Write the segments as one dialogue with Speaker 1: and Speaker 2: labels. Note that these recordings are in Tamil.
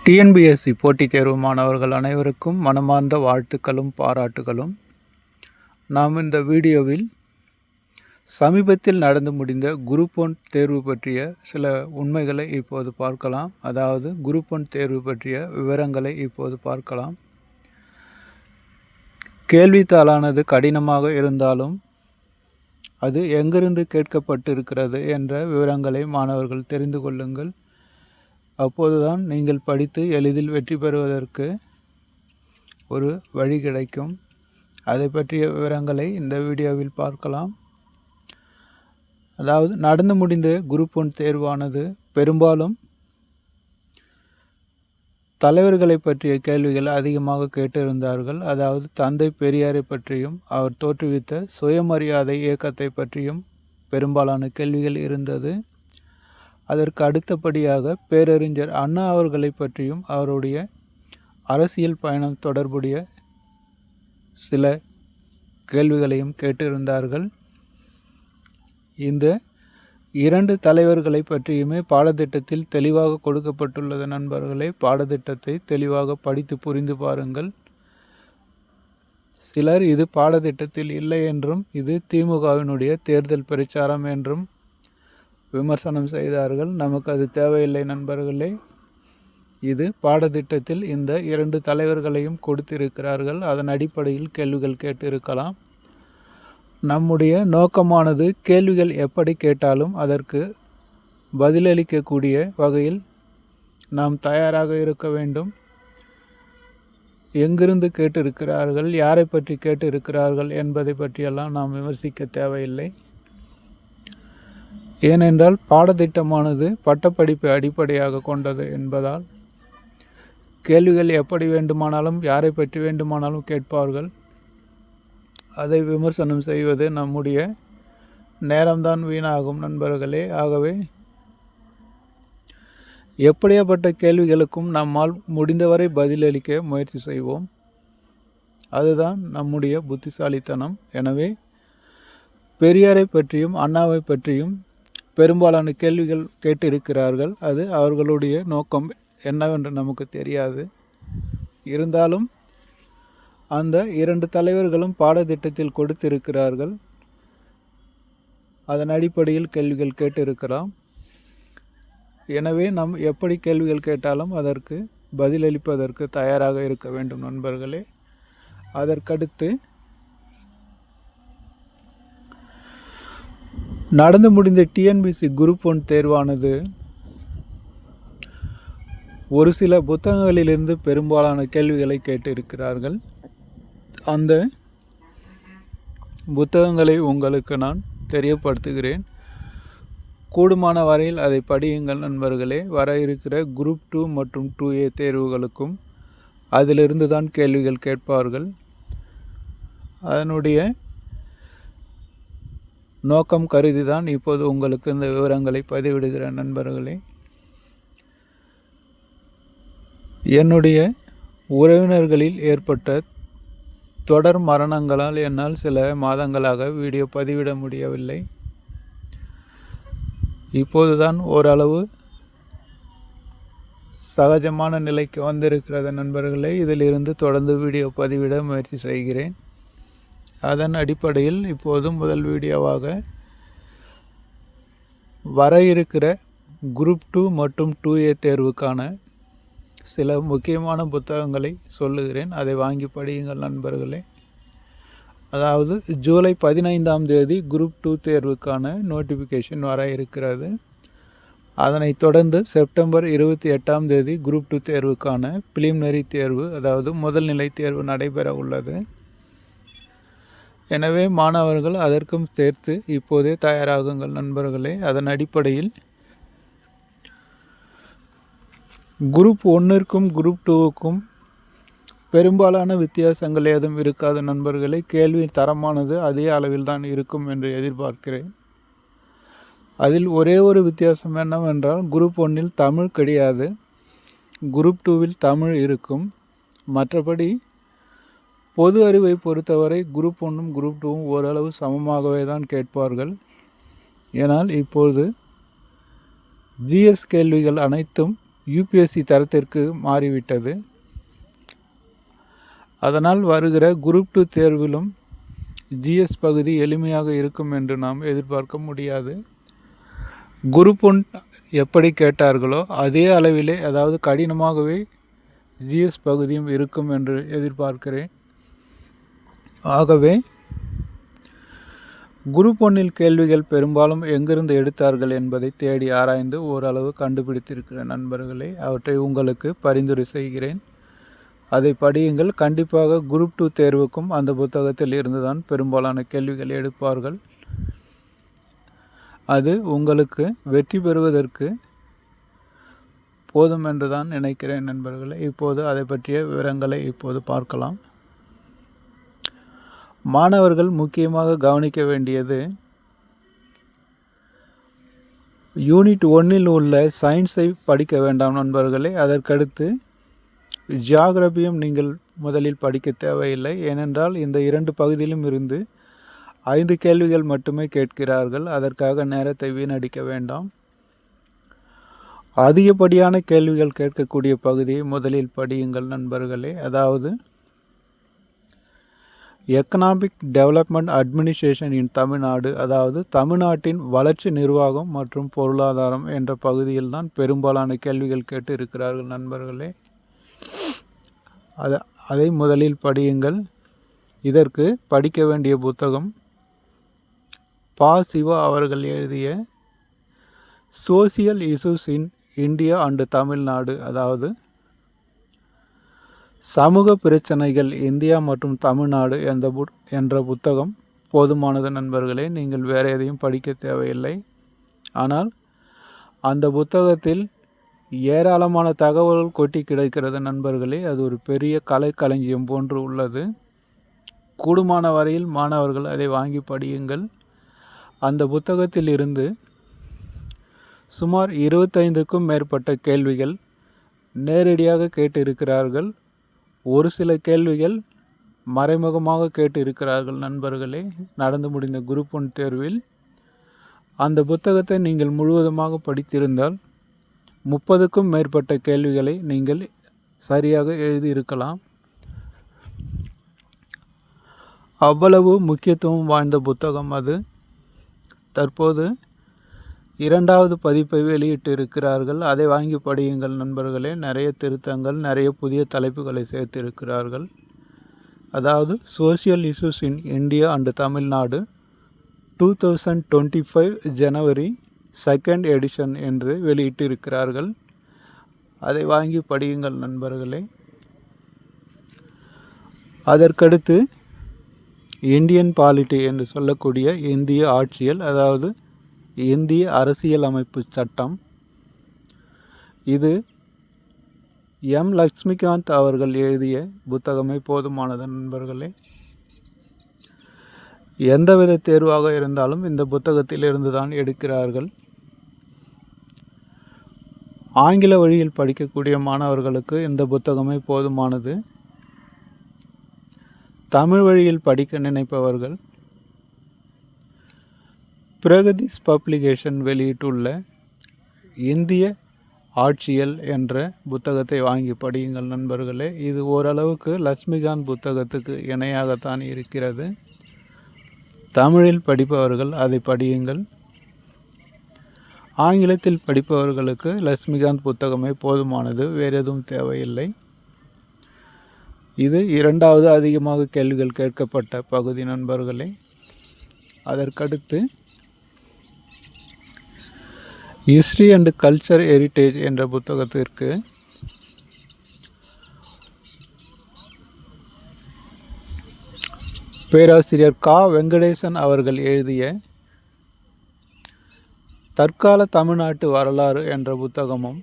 Speaker 1: டிஎன்பிஎஸ்சி போட்டித் தேர்வு மாணவர்கள் அனைவருக்கும் மனமார்ந்த வாழ்த்துக்களும் பாராட்டுகளும். நாம் இந்த வீடியோவில் சமீபத்தில் நடந்து முடிந்த குரூப் 1 தேர்வு பற்றிய சில உண்மைகளை இப்போது பார்க்கலாம். அதாவது குரூப் 1 தேர்வு பற்றிய விவரங்களை இப்போது பார்க்கலாம். கேள்வித்தாளானது கடினமாக இருந்தாலும் அது எங்கிருந்து கேட்கப்பட்டிருக்கிறது என்ற விவரங்களை மாணவர்கள் தெரிந்து கொள்ளுங்கள். அப்போதுதான் நீங்கள் படித்து எளிதில் வெற்றி பெறுவதற்கு ஒரு வழி கிடைக்கும். அதை பற்றிய விவரங்களை இந்த வீடியோவில் பார்க்கலாம். அதாவது நடந்து முடிந்த குரூப் 1 தேர்வானது பெரும்பாலும் தலைவர்களை பற்றிய கேள்விகள் அதிகமாக கேட்டிருந்தார்கள். அதாவது தந்தை பெரியாரை பற்றியும் அவர் தோற்றுவித்த சுயமரியாதை இயக்கத்தை பற்றியும் பெரும்பாலான கேள்விகள் இருந்தது. அதற்கு அடுத்தபடியாக பேரறிஞர் அண்ணா அவர்களை பற்றியும் அவருடைய அரசியல் பயணம் தொடர்புடைய சில கேள்விகளையும் கேட்டிருந்தார்கள். இந்த இரண்டு தலைவர்களை பற்றியுமே பாடத்திட்டத்தில் தெளிவாக கொடுக்கப்பட்டுள்ளது. நண்பர்களே, பாடத்திட்டத்தை தெளிவாக படித்து புரிந்து பாருங்கள். சிலர் இது பாடத்திட்டத்தில் இல்லை என்றும் இது திமுகவினுடைய தேர்தல் பிரச்சாரம் என்றும் விமர்சனம் செய்தார்கள். நமக்கு அது தேவையில்லை நண்பர்களே. இது பாடத்திட்டத்தில் இந்த இரண்டு தலைவர்களையும் கொடுத்திருக்கிறார்கள். அதன் அடிப்படையில் கேள்விகள் கேட்டிருக்கலாம். நம்முடைய நோக்கமானது கேள்விகள் எப்படி கேட்டாலும் அதற்கு பதிலளிக்கக்கூடிய வகையில் நாம் தயாராக இருக்க வேண்டும். எங்கிருந்து கேட்டிருக்கிறார்கள், யாரை பற்றி கேட்டிருக்கிறார்கள் என்பதை பற்றியெல்லாம் நாம் விமர்சிக்க தேவையில்லை. ஏனென்றால் பாடத்திட்டமானது பட்டப்படிப்பை அடிப்படையாக கொண்டது என்பதால் கேள்விகள் எப்படி வேண்டுமானாலும் யாரை பற்றி வேண்டுமானாலும் கேட்பார்கள். அதை விமர்சனம் செய்வது நம்முடைய நேரம்தான் வீணாகும் நண்பர்களே. ஆகவே எப்படியாப்பட்ட கேள்விகளுக்கும் நம்மால் முடிந்தவரை பதிலளிக்க முயற்சி செய்வோம். அதுதான் நம்முடைய புத்திசாலித்தனம். எனவே பெரியாரை பற்றியும் அண்ணாவை பற்றியும் பெரும்பாலான கேள்விகள் கேட்டிருக்கிறார்கள். அது அவர்களுடைய நோக்கம் என்னவென்று நமக்கு தெரியாது. இருந்தாலும் அந்த இரண்டு தலைவர்களும் பாடத்திட்டத்தில் கொடுத்திருக்கிறார்கள். அதன் அடிப்படையில் கேள்விகள் கேட்டிருக்கலாம். எனவே நாம் எப்படி கேள்விகள் கேட்டாலும் அதற்கு பதிலளிப்பதற்கு தயாராக இருக்க வேண்டும் நண்பர்களே. அதற்கடுத்து நடந்து முடிந்த டிஎன்பிஎஸ்சி குரூப் 1 தேர்வானது ஒரு சில புத்தகங்களிலிருந்து பெரும்பாலான கேள்விகளை கேட்டிருக்கிறார்கள். அந்த புத்தகங்களை உங்களுக்கு நான் தெரியப்படுத்துகிறேன். கூடுமான வரையில் அதை படியுங்கள் நண்பர்களே. வர இருக்கிற குரூப் 2 மற்றும் 2A தேர்வுகளுக்கும் அதிலிருந்து தான் கேள்விகள் கேட்பார்கள். அதனுடைய நோக்கம் கருதி தான் இப்போது உங்களுக்கு இந்த விவரங்களை பதிவிடுகிற நண்பர்களே. என்னுடைய உறவினர்களில் ஏற்பட்ட தொடர் மரணங்களால் என்னால் சில மாதங்களாக வீடியோ பதிவிட முடியவில்லை. இப்போதுதான் ஓரளவு சகஜமான நிலைக்கு வந்திருக்கிறது நண்பர்களே. இதிலிருந்து தொடர்ந்து வீடியோ பதிவிட முயற்சி செய்கிறேன். அதன் அடிப்படையில் இப்போது முதல் வீடியோவாக வர இருக்கிற குரூப் 2 மற்றும் 2A தேர்வுக்கான சில முக்கியமான புத்தகங்களை சொல்லுகிறேன். அதை வாங்கி படியுங்கள் நண்பர்களே. அதாவது ஜூலை 15ஆம் தேதி குரூப் 2 தேர்வுக்கான நோட்டிஃபிகேஷன் வர இருக்கிறது. அதனைத் தொடர்ந்து செப்டம்பர் 28ஆம் தேதி குரூப் 2 தேர்வுக்கான பிலிமினரி தேர்வு, அதாவது முதல் நிலை தேர்வு நடைபெற உள்ளது. எனவே மாணவர்கள் அதற்கும் சேர்த்து இப்போதே தயாராகுங்கள் நண்பர்களே. அதன் அடிப்படையில் குரூப் 1க்கும் குரூப் 2க்கும் பெரும்பாலான வித்தியாசங்கள் ஏதும் இருக்காது நண்பர்களே. கேள்வி தரமானது அதே அளவில் தான் இருக்கும் என்று எதிர்பார்க்கிறேன். அதில் ஒரே ஒரு வித்தியாசம் என்னவென்றால் குரூப் 1இல் தமிழ் கிடையாது, குரூப் 2வில் தமிழ் இருக்கும். மற்றபடி பொது அறிவை பொறுத்தவரை குரூப் 1ம் குரூப் 2ம் ஓரளவு சமமாகவே தான் கேட்பார்கள். ஏனால் இப்பொழுது ஜிஎஸ் கேள்விகள் அனைத்தும் யூபிஎஸ்சி தரத்திற்கு மாறிவிட்டது. அதனால் வருகிற குரூப் 2 தேர்விலும் ஜிஎஸ் பகுதி எளிமையாக இருக்கும் என்று நாம் எதிர்பார்க்க முடியாது. குரூப் 1 எப்படி கேட்டார்களோ அதே அளவிலே, அதாவது கடினமாகவே ஜிஎஸ் பகுதியும் இருக்கும் என்று எதிர்பார்க்கிறேன். ஆகவே குரூப் 1 கேள்விகள் பெரும்பாலும் எங்கிருந்து எடுத்தார்கள் என்பதை தேடி ஆராய்ந்து ஓரளவு கண்டுபிடித்திருக்கிற நண்பர்களே, அவற்றை உங்களுக்கு பரிந்துரை செய்கிறேன். அதை படியுங்கள். கண்டிப்பாக குரூப் 2 தேர்வுக்கும் அந்த புத்தகத்தில் இருந்துதான் பெரும்பாலான கேள்விகள் எடுப்பார்கள். அது உங்களுக்கு வெற்றி பெறுவதற்கு போதும் என்று தான் நினைக்கிறேன் நண்பர்களே. இப்போது அதை பற்றிய விவரங்களை இப்போது பார்க்கலாம். மாணவர்கள் முக்கியமாக கவனிக்க வேண்டியது, யூனிட் 1 உள்ள சயின்ஸை படிக்க வேண்டாம் நண்பர்களே. அதற்கடுத்து ஜியாகிரபியும் நீங்கள் முதலில் படிக்க தேவையில்லை. ஏனென்றால் இந்த 2 பகுதியிலும் இருந்து 5 கேள்விகள் மட்டுமே கேட்கிறார்கள். அதற்காக நேரத்தை வீணடிக்க வேண்டாம். அதிகப்படியான கேள்விகள் கேட்கக்கூடிய பகுதியை முதலில் படியுங்கள் நண்பர்களே. அதாவது எக்கனாமிக் டெவலப்மெண்ட் அட்மினிஸ்ட்ரேஷன் இன் தமிழ்நாடு, அதாவது தமிழ்நாட்டின் வளர்ச்சி நிர்வாகம் மற்றும் பொருளாதாரம் என்ற பகுதியில் தான் பெரும்பாலான கேள்விகள் கேட்டு இருக்கிறார்கள் நண்பர்களே. அதை முதலில் படியுங்கள். இதற்கு படிக்க வேண்டிய புத்தகம் பா. சிவா அவர்கள் எழுதிய social issues in India and Tamil Nadu, அதாவது சமூக பிரச்சனைகள் இந்தியா மற்றும் தமிழ்நாடு என்ற புத்தகம் போதுமானது நண்பர்களே. நீங்கள் வேறு எதையும் படிக்க தேவையில்லை. ஆனால் அந்த புத்தகத்தில் ஏராளமான தகவல்கள் கொட்டி கிடைக்கிறது நண்பர்களே. அது ஒரு பெரிய கலைக்களஞ்சியம் போன்று உள்ளது. கூடுமான வரையில் மாணவர்கள் அதை வாங்கி படியுங்கள். அந்த புத்தகத்தில் இருந்து சுமார் 25க்கும் மேற்பட்ட கேள்விகள் நேரடியாக கேட்டு இருக்கிறார்கள். ஒரு சில கேள்விகள் மறைமுகமாக கேட்டு இருக்கிறார்கள் நண்பர்களே. நடந்து முடிந்த குரூப் 1 தேர்வில் அந்த புத்தகத்தை நீங்கள் முழுவதுமாக படித்திருந்தால் 30க்கும் மேற்பட்ட கேள்விகளை நீங்கள் சரியாக எழுதியிருக்கலாம். அவ்வளவு முக்கியத்துவம் வாய்ந்த புத்தகம் அது. தற்போது 2வது பதிப்பை வெளியிட்டு இருக்கிறார்கள். அதை வாங்கி படியுங்கள் நண்பர்களே. நிறைய திருத்தங்கள், நிறைய புதிய தலைப்புகளை சேர்த்து இருக்கிறார்கள். அதாவது social issues in India and Tamil Nadu 2025 January 2nd edition என்று வெளியிட்டு இருக்கிறார்கள். அதை வாங்கி படியுங்கள் நண்பர்களே. அதற்கடுத்து இந்தியன் பாலிட்டி என்று சொல்லக்கூடிய இந்திய ஆட்சியல், அதாவது இந்திய அரசியல் அமைப்பு சட்டம், இது எம். லக்ஷ்மிகாந்த் அவர்கள் எழுதிய புத்தகமே போதுமானது நண்பர்களே. எந்தவித தேர்வாக இருந்தாலும் இந்த புத்தகத்தில் இருந்து தான் எடுக்கிறார்கள். ஆங்கில வழியில் படிக்கக்கூடிய மாணவர்களுக்கு இந்த புத்தகமே போதுமானது. தமிழ் வழியில் படிக்க நினைப்பவர்கள் பிரகதீஷ் பப்ளிகேஷன் வெளியிட்டுள்ள இந்திய ஆட்சியல் என்ற புத்தகத்தை வாங்கி படியுங்கள் நண்பர்களே. இது ஓரளவுக்கு லக்ஷ்மிகாந்த் புத்தகத்துக்கு இணையாகத்தான் இருக்கிறது. தமிழில் படிப்பவர்கள் அதை படியுங்கள். ஆங்கிலத்தில் படிப்பவர்களுக்கு லக்ஷ்மிகாந்த் புத்தகமே போதுமானது, வேறு எதுவும் தேவையில்லை. இது 2வது அதிகமாக கேள்விகள் கேட்கப்பட்ட பகுதி நண்பர்களே. அதற்கடுத்து ஹிஸ்ட்ரி அண்ட் கல்ச்சர் ஹெரிட்டேஜ் என்ற புத்தகத்திற்கு பேராசிரியர் கா. வெங்கடேசன் அவர்கள் எழுதிய தற்கால தமிழ்நாட்டு வரலாறு என்ற புத்தகமும்,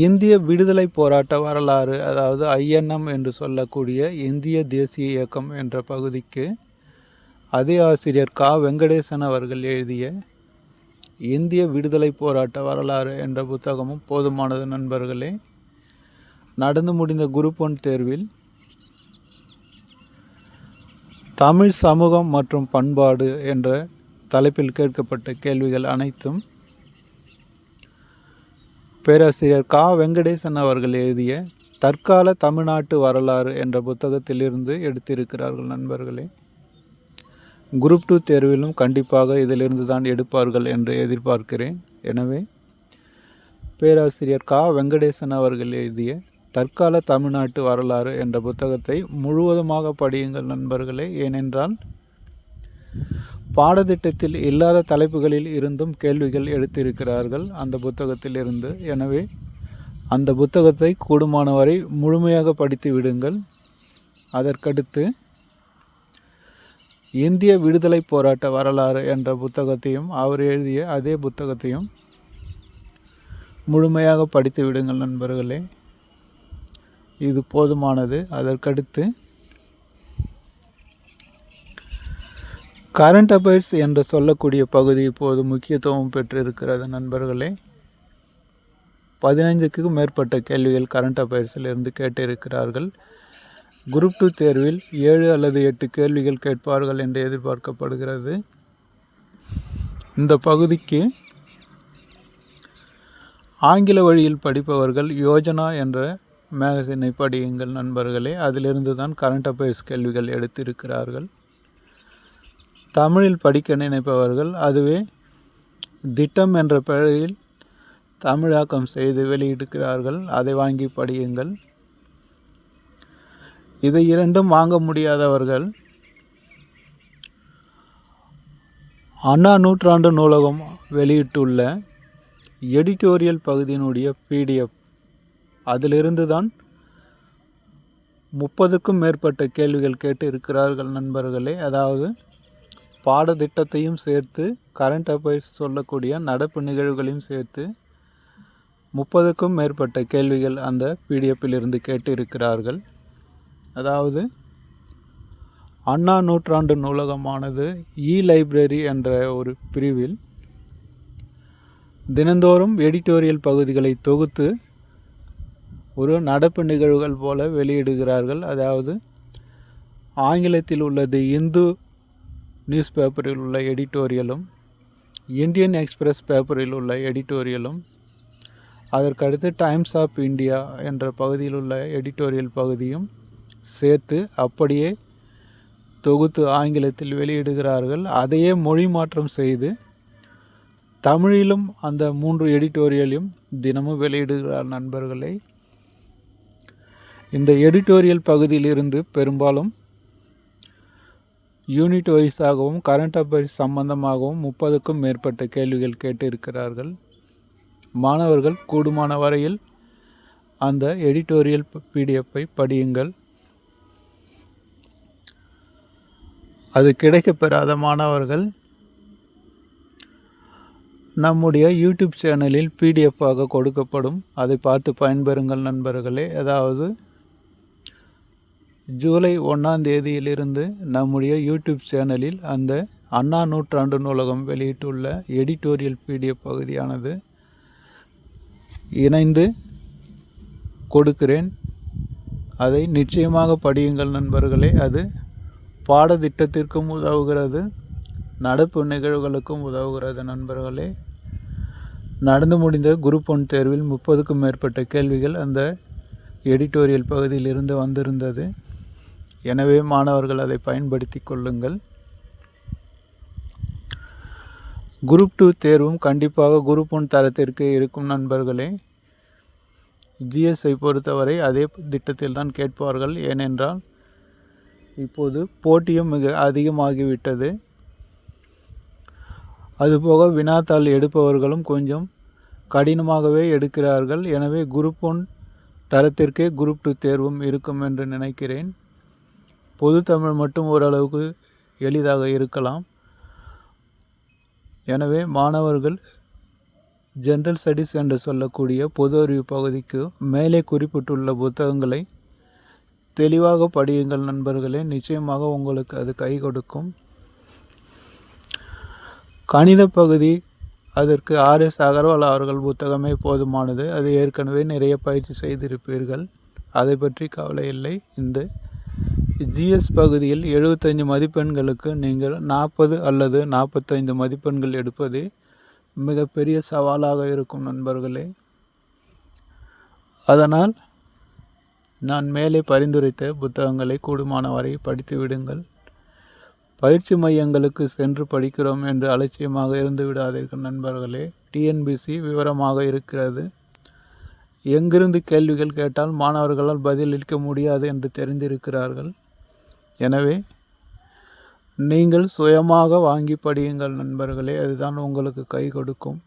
Speaker 1: இந்திய விடுதலை போராட்ட வரலாறு, அதாவது INM என்று சொல்லக்கூடிய இந்திய தேசிய இயக்கம் என்ற பகுதிக்கு அதே ஆசிரியர் கா. வெங்கடேசன் அவர்கள் எழுதிய இந்திய விடுதலை போராட்ட வரலாறு என்ற புத்தகமும் போதுமானது நண்பர்களே. நடந்து முடிந்த குரூப் 1 தேர்வில் தமிழ் சமூகம் மற்றும் பண்பாடு என்ற தலைப்பில் கேட்கப்பட்ட கேள்விகள் அனைத்தும் பேராசிரியர் கா வெங்கடேசன் அவர்கள் எழுதிய தற்கால தமிழ்நாட்டு வரலாறு என்ற புத்தகத்திலிருந்து எடுத்திருக்கிறார்கள் நண்பர்களே. குரூப் 2 தேர்விலும் கண்டிப்பாக இதிலிருந்து தான் எடுப்பார்கள் என்று எதிர்பார்க்கிறேன். எனவே பேராசிரியர் கா வெங்கடேசன் அவர்கள் எழுதிய தற்கால தமிழ்நாட்டு வரலாறு என்ற புத்தகத்தை முழுவதுமாக படியுங்கள் நண்பர்களே. ஏனென்றால் பாடத்திட்டத்தில் இல்லாத தலைப்புகளில் இருந்தும் கேள்விகள் எடுத்திருக்கிறார்கள் அந்த புத்தகத்தில் இருந்து. எனவே அந்த புத்தகத்தை கூடுமானவரை முழுமையாக படித்து விடுங்கள். அதற்கடுத்து இந்திய விடுதலை போராட்ட வரலாறு என்ற புத்தகத்தையும் அவர் எழுதிய அதே புத்தகத்தையும் முழுமையாக படித்து விடுங்கள் நண்பர்களே. இது போதுமானது. அதற்கடுத்து கரண்ட் அஃபேர்ஸ் என்று சொல்லக்கூடிய பகுதி இப்போது முக்கியத்துவம் பெற்றிருக்கிறது நண்பர்களே. 15க்கும் மேற்பட்ட கேள்விகள் கரண்ட் அஃபேர்ஸில் இருந்து கேட்டிருக்கிறார்கள். குரூப் 2 தேர்வில் 7 அல்லது 8 கேள்விகள் கேட்பார்கள் என்று எதிர்பார்க்கப்படுகிறது. இந்த பகுதிக்கு ஆங்கில வழியில் படிப்பவர்கள் யோஜனா என்ற மேகசினை படியுங்கள் நண்பர்களே. அதிலிருந்து தான் கரண்ட் அஃபேர்ஸ் கேள்விகள் எடுத்திருக்கிறார்கள். தமிழில் படிக்க நினைப்பவர்கள் அதுவே திட்டம் என்ற பெயரில் தமிழாக்கம் செய்து வெளியிடுகிறார்கள். அதை வாங்கி படியுங்கள். இதை இரண்டும் வாங்க முடியாதவர்கள் அண்ணா நூற்றாண்டு நூலகம் வெளியிட்டுள்ள எடிட்டோரியல் பகுதியினுடைய PDF அதிலிருந்து தான் 30க்கும் மேற்பட்ட கேள்விகள் கேட்டு இருக்கிறார்கள் நண்பர்களே. அதாவது பாடத்திட்டத்தையும் சேர்த்து கரண்ட் அஃபேர்ஸ் சொல்லக்கூடிய நடப்பு நிகழ்வுகளையும் சேர்த்து 30க்கும் மேற்பட்ட கேள்விகள் அந்த PDFில் இருந்து கேட்டு இருக்கிறார்கள். அதாவது அண்ணா நூற்றாண்டு நூலகமானது லைப்ரரி என்ற ஒரு பிரிவில் தினந்தோறும் எடிட்டோரியல் பகுதிகளை தொகுத்து ஒரு நடப்பு நிகழ்வுகள் போல வெளியிடுகிறார்கள். அதாவது ஆங்கிலத்தில் உள்ளது இந்து நியூஸ் பேப்பரில் உள்ள எடிட்டோரியலும், இந்தியன் எக்ஸ்பிரஸ் பேப்பரில் உள்ள எடிட்டோரியலும், அதற்கடுத்து டைம்ஸ் ஆஃப் இந்தியா என்ற பகுதியில் உள்ள எடிட்டோரியல் பகுதியும் சேர்த்து அப்படியே தொகுத்து ஆங்கிலத்தில் வெளியிடுகிறார்கள். அதையே மொழி மாற்றம் செய்து தமிழிலும் அந்த 3 எடிட்டோரியலையும் தினமும் வெளியிடுகிறார் நண்பர்களே. இந்த எடிட்டோரியல் பகுதியிலிருந்து பெரும்பாலும் யூனிட் வைஸாகவும் கரண்ட் அஃபேர்ஸ் சம்பந்தமாகவும் 30க்கும் மேற்பட்ட கேள்விகள் கேட்டு இருக்கிறார்கள். மாணவர்கள் கூடுமான வரையில் அந்த எடிட்டோரியல் PDFஐ படியுங்கள். அது கிடைக்கப்பெறாத மாணவர்கள் நம்முடைய யூடியூப் சேனலில் PDF-ஆக கொடுக்கப்படும். அதை பார்த்து பயன்பெறுங்கள் நண்பர்களே. அதாவது ஜூலை 1ஆம் தேதியிலிருந்து நம்முடைய யூடியூப் சேனலில் அந்த அண்ணா நூற்றாண்டு நூலகம் வெளியிட்டுள்ள எடிட்டோரியல் PDF பகுதியானது இணைந்து கொடுக்கிறேன். அதை நிச்சயமாக படியுங்கள் நண்பர்களே. அது பாடத்திட்டத்திற்கும் உதவுகிறது, நடப்பு நிகழ்வுகளுக்கும் உதவுகிறது நண்பர்களே. நடந்து முடிந்த குரூப் 1 தேர்வில் 30க்கும் மேற்பட்ட கேள்விகள் அந்த எடிட்டோரியல் பகுதியில் இருந்து வந்திருந்தது. எனவே மாணவர்கள் அதை பயன்படுத்தி கொள்ளுங்கள். குரூப் 2 தேர்வும் கண்டிப்பாக குரூப் 1 தரத்திற்கு இருக்கும் நண்பர்களே. GSஐ பொறுத்தவரை அதே திட்டத்தில் தான் கேட்பார்கள். ஏனென்றால் இப்போது போட்டியும் மிக அதிகமாகிவிட்டது. அதுபோக வினாத்தாள் எடுப்பவர்களும் கொஞ்சம் கடினமாகவே எடுக்கிறார்கள். எனவே குரூப் 1 தரத்திற்கே குரூப் 2 தேர்வும் இருக்கும் என்று நினைக்கிறேன். பொது தமிழ் மட்டும் ஓரளவுக்கு எளிதாக இருக்கலாம். எனவே மாணவர்கள் ஜென்ரல் ஸ்டடீஸ் என்று சொல்லக்கூடிய பொது அறிவு பகுதிக்கு மேலே குறிப்பிட்டுள்ள புத்தகங்களை தெளிவாக படியுங்கள் நண்பர்களே. நிச்சயமாக உங்களுக்கு அது கை கொடுக்கும். கணித பகுதி அதற்கு RS அகர்வால் அவர்கள் புத்தகமே போதுமானது. அது ஏற்கனவே நிறைய பயிற்சி செய்திருப்பீர்கள். அதை பற்றி கவலை இல்லை. இந்த GS பகுதியில் 75 மதிப்பெண்களுக்கு நீங்கள் 40 அல்லது 45 மதிப்பெண்கள் எடுப்பது மிகப்பெரிய சவாலாக இருக்கும் நண்பர்களே. அதனால் நான் மேலே பரிந்துரைத்த புத்தகங்களை கூடுமான வரை படித்து விடுங்கள். பயிற்சி மையங்களுக்கு சென்று படிக்கிறோம் என்று அலட்சியமாக இருந்து விடாதீர்கள் நண்பர்களே. டிஎன்பிசி விவரமாக இருக்கிறது. எங்கிருந்து கேள்விகள் கேட்டால் மாணவர்களால் பதிலளிக்க முடியாது என்று தெரிந்திருக்கிறார்கள். எனவே நீங்கள் சுயமாக வாங்கி படியுங்கள் நண்பர்களே, அதுதான் உங்களுக்கு கை கொடுக்கும்.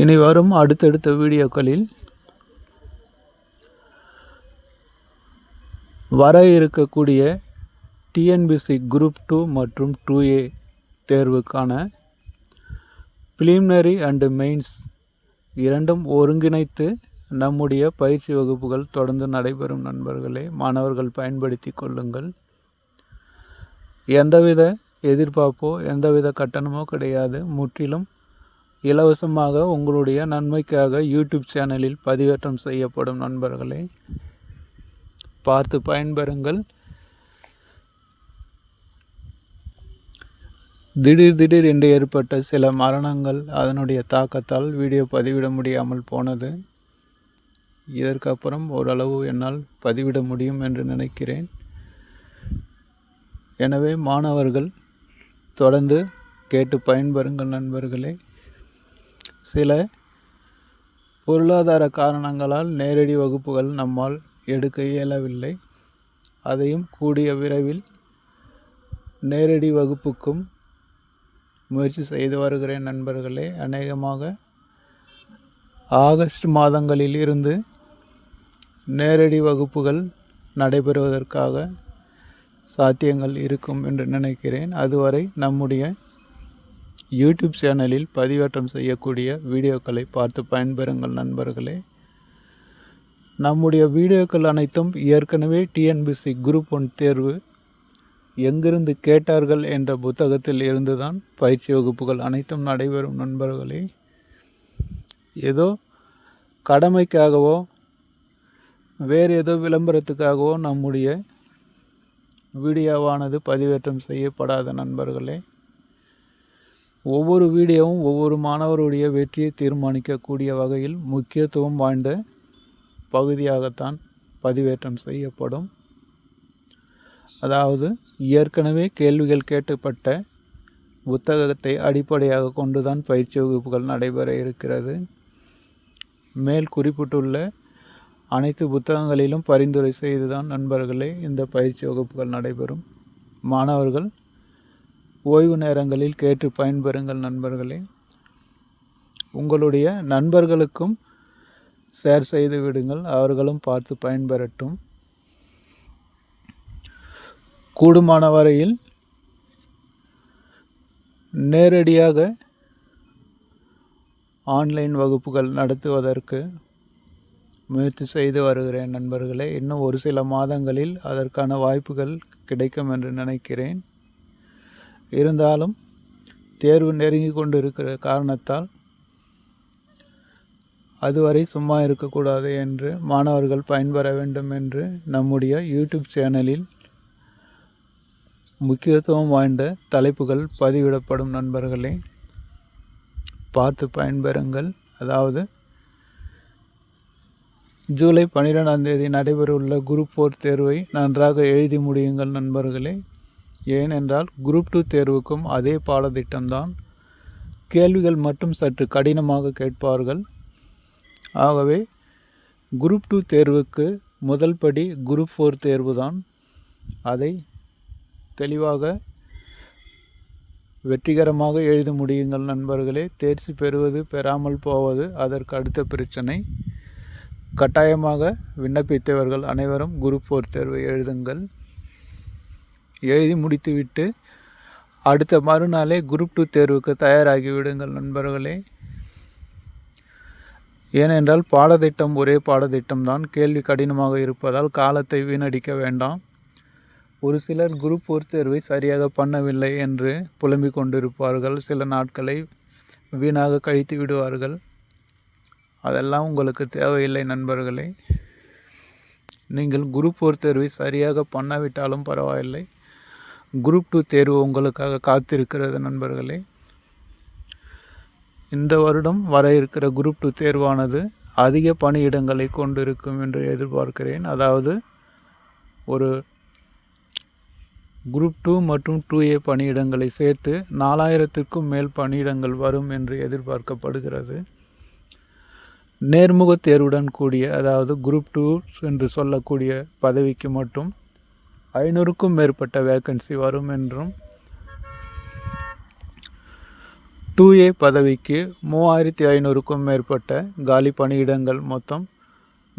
Speaker 1: இனி வரும் அடுத்தடுத்த வீடியோக்களில் வர இருக்கக்கூடிய டிஎன்பிசி குரூப் 2 மற்றும் 2A தேர்வுக்கான பிலிமினரி அண்டு மெயின்ஸ் இரண்டும் ஒருங்கிணைத்து நம்முடைய பயிற்சி வகுப்புகள் தொடர்ந்து நடைபெறும் நண்பர்களே. மாணவர்கள் பயன்படுத்தி கொள்ளுங்கள். எந்தவித எதிர்பார்ப்போ எந்தவித கட்டணமோ கிடையாது. முற்றிலும் இலவசமாக உங்களுடைய நன்மைக்காக யூடியூப் சேனலில் பதிவேற்றம் செய்யப்படும் நண்பர்களே. பார்த்து பயன்பெறுங்கள். திடீர் என்று ஏற்பட்ட சில மரணங்கள் அதனுடைய தாக்கத்தால் வீடியோ பதிவிட முடியாமல் போனது. இதற்கப்புறம் ஓரளவு என்னால் பதிவிட முடியும் என்று நினைக்கிறேன். எனவே மாணவர்கள் தொடர்ந்து கேட்டு பயன்பெறுங்கள் நண்பர்களே. சில பொருளாதார காரணங்களால் நேரடி வகுப்புகள் நம்மால் எடுக்க இயலவில்லை. அதையும் கூடிய விரைவில் நேரடி வகுப்புக்கும் முயற்சி செய்து வருகிறேன் நண்பர்களே. அநேகமாக ஆகஸ்ட் மாதங்களில் இருந்து நேரடி வகுப்புகள் நடைபெறுவதற்காக சாத்தியங்கள் இருக்கும் என்று நினைக்கிறேன். அதுவரை நம்முடைய யூடியூப் சேனலில் பதிவேற்றம் செய்யக்கூடிய வீடியோக்களை பார்த்து பயன்பெறுங்கள் நண்பர்களே. நம்முடைய வீடியோக்கள் அனைத்தும் ஏற்கனவே டிஎன்பிசி குரூப் 1 தேர்வு எங்கிருந்து கேட்டார்கள் என்ற புத்தகத்தில் இருந்துதான் பயிற்சி வகுப்புகள் அனைத்தும் நடைபெறும் நண்பர்களே. ஏதோ கடமைக்காகவோ வேறு ஏதோ விளம்பரத்துக்காகவோ நம்முடைய வீடியோவானது பதிவேற்றம் செய்யப்படாத நண்பர்களே. ஒவ்வொரு வீடியோவும் ஒவ்வொரு மாணவருடைய வெற்றியை தீர்மானிக்கக்கூடிய வகையில் முக்கியத்துவம் வாய்ந்த பகுதியாகத்தான் பதிவேற்றம் செய்யப்படும். அதாவது ஏற்கனவே கேள்விகள் கேட்கப்பட்ட புத்தகத்தை அடிப்படையாக கொண்டுதான் பயிற்சி வகுப்புகள் நடைபெற இருக்கிறது. மேல் குறிப்பிட்டுள்ள அனைத்து புத்தகங்களிலும் பரிந்துரை செய்துதான் நண்பர்களே இந்த பயிற்சி வகுப்புகள் நடைபெறும். மாணவர்கள் ஓய்வு நேரங்களில் கேட்டு பயன்பெறுங்கள் நண்பர்களே. உங்களுடைய நண்பர்களுக்கும் ஷேர் செய்து விடுங்கள், அவர்களும் பார்த்து பயன்பெறட்டும். கூடுமான வரையில் நேரடியாக ஆன்லைன் வகுப்புகள் நடத்துவதற்கு முயற்சி செய்து வருகிறேன் நண்பர்களே. இன்னும் ஒரு சில மாதங்களில் அதற்கான வாய்ப்புகள் கிடைக்கும் என்று நினைக்கிறேன். இருந்தாலும் தேர்வு நெருங்கி கொண்டு இருக்கிற காரணத்தால் அதுவரை சும்மா இருக்கக்கூடாது என்று மாணவர்கள் பயன்பெற வேண்டும் என்று நம்முடைய யூடியூப் சேனலில் முக்கியத்துவம் வாய்ந்த தலைப்புகள் பதிவிடப்படும் நண்பர்களே. பார்த்து பயன்பெறுங்கள். அதாவது ஜூலை 12ஆம் தேதி நடைபெறவுள்ள குரூப் 4 தேர்வை நன்றாக எழுதி முடியுங்கள் நண்பர்களே. ஏனென்றால் குரூப் 2 தேர்வுக்கும் அதே பாடத்திட்டம்தான். கேள்விகள் மட்டும் சற்று கடினமாக கேட்பார்கள். ஆகவே குரூப் 2 தேர்வுக்கு முதல் படி குரூப் 4 தேர்வு தான். அதை தெளிவாக வெற்றிகரமாக எழுத முடியுங்கள் நண்பர்களே. தேர்ச்சி பெறுவது பெறாமல் போவது அதற்கு அடுத்த பிரச்சனை. கட்டாயமாக விண்ணப்பித்தவர்கள் அனைவரும் குரூப் 4 தேர்வை எழுதுங்கள். எழுதி முடித்துவிட்டு அடுத்த மறுநாளே குரூப் 2 தேர்வுக்கு தயாராகி விடுங்கள் நண்பர்களே. ஏனென்றால் பாடத்திட்டம் ஒரே பாடத்திட்டம்தான். கேள்வி கடினமாக இருப்பதால் காலத்தை வீணடிக்க வேண்டாம். ஒரு சிலர் குரூப் 4 தேர்வை சரியாக பண்ணவில்லை என்று புலம்பிக் கொண்டிருப்பார்கள். சில நாட்களை வீணாக கழித்து விடுவார்கள். அதெல்லாம் உங்களுக்கு தேவையில்லை நண்பர்களே. நீங்கள் குரூப் 4 தேர்வை சரியாக பண்ணாவிட்டாலும் பரவாயில்லை. குரூப் 2 தேர்வு உங்களுக்காக காத்திருக்கிறது நண்பர்களே. இந்த வருடம் வர இருக்கிற குரூப் 2 தேர்வானது அதிக பணியிடங்களை கொண்டிருக்கும் என்று எதிர்பார்க்கிறேன். அதாவது ஒரு குரூப் 2 மற்றும் 2A பணியிடங்களை சேர்த்து 4000க்கும் மேல் பணியிடங்கள் வரும் என்று எதிர்பார்க்கப்படுகிறது. நேர்முக தேர்வுடன் கூடிய, அதாவது குரூப் 2 என்று சொல்லக்கூடிய பதவிக்கு மட்டும் 500க்கும் மேற்பட்ட வேக்கன்சி வரும் என்றும், 2A பதவிக்கு 3500க்கும் மேற்பட்ட காலி பணியிடங்கள், மொத்தம்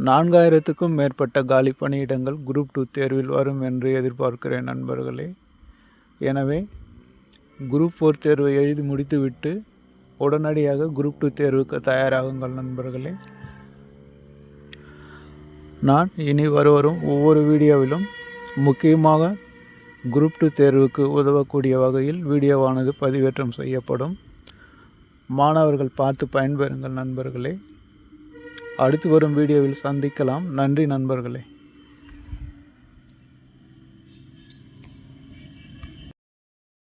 Speaker 1: 4000க்கும் மேற்பட்ட காலி பணியிடங்கள் குரூப் 2 தேர்வில் வரும் என்று எதிர்பார்க்கிறேன் நண்பர்களே. எனவே குரூப் 4 தேர்வை எழுதி முடித்துவிட்டு உடனடியாக குரூப் 2 தேர்வுக்கு தயாராகுங்கள் நண்பர்களே. நான் இனி வரும் ஒவ்வொரு வீடியோவிலும் முக்கியமாக குரூப் 2 தேர்வுக்கு உதவக்கூடிய வகையில் வீடியோவானது பதிவேற்றம் செய்யப்படும். மாணவர்கள் பார்த்து பயன்பெறுங்கள் நண்பர்களே. அடுத்து வரும் வீடியோவில் சந்திக்கலாம். நன்றி நண்பர்களே.